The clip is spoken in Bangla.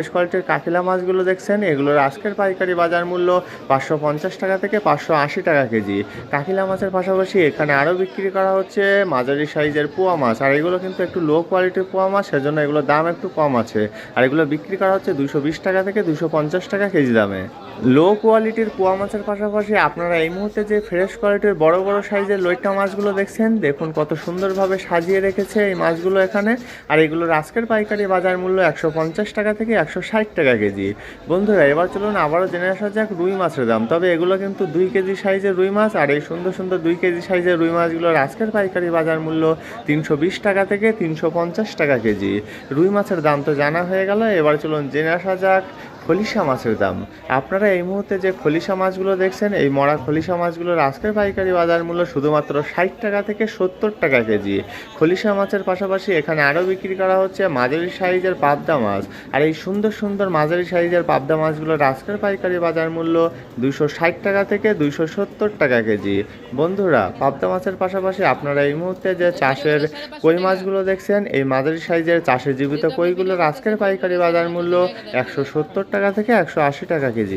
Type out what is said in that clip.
ফ্রেশ কোয়ালিটির কাকিলা মাছগুলো দেখছেন, এগুলোর আজকের পাইকারি বাজার মূল্য 550 টাকা থেকে 580 টাকা কেজি। কাকিলা মাছের পাশাপাশি এখানে আরও বিক্রি করা হচ্ছে মাঝারি সাইজের পোয়া মাছ, আর এগুলো কিন্তু একটু লো কোয়ালিটির পোয়া মাছ, সেজন্য এগুলোর দাম একটু কম আছে। আর এগুলো বিক্রি করা হচ্ছে 220 টাকা থেকে 250 টাকা কেজি দামে। লো কোয়ালিটির পোয়া মাছের পাশাপাশি আপনারা এই মুহূর্তে যে ফ্রেশ কোয়ালিটির বড় বড় সাইজের লইট্টা মাছগুলো দেখছেন, দেখুন কত সুন্দরভাবে সাজিয়ে রেখেছে এই মাছগুলো এখানে। আর এগুলোর আজকের পাইকারি বাজার মূল্য 150 টাকা থেকে 160 টাকা কেজি। বন্ধুরা, এবার চলুন আবারও জেনে আসা যাক রুই মাছের দাম। তবে এগুলো কিন্তু 2 কেজি সাইজের রুই মাছ, আর এই সুন্দর সুন্দর 2 কেজি সাইজের রুই মাছগুলোর আজকের পাইকারি বাজার মূল্য 320 টাকা থেকে 350 টাকা কেজি। রুই মাছের দাম তো জানা হয়ে গেল, এবার চলুন জেনে আসা যাক খলিশা মাছের দাম। আপনারা এই মুহূর্তে যে খলিশা মাছগুলো দেখছেন, এই মরা খলিশা মাছগুলোর আজকের পাইকারি বাজার মূল্য শুধুমাত্র 60 টাকা থেকে 70 টাকা কেজি। খলিশা মাছের পাশাপাশি এখানে আরও বিক্রি করা হচ্ছে মাঝারি সাইজের পাবদা মাছ, আর এই সুন্দর সুন্দর মাঝারি সাইজের পাবদা মাছগুলোর আজকের পাইকারি বাজার মূল্য 260 টাকা থেকে 270 টাকা কেজি। বন্ধুরা, পাবদা মাছের পাশাপাশি আপনারা এই মুহূর্তে যে চাষের কই মাছগুলো দেখছেন, এই মাঝারি সাইজের চাষের জীবিত কইগুলোর আজকের পাইকারি বাজার মূল্য 170 টাকা থেকে 180 টাকা কেজি।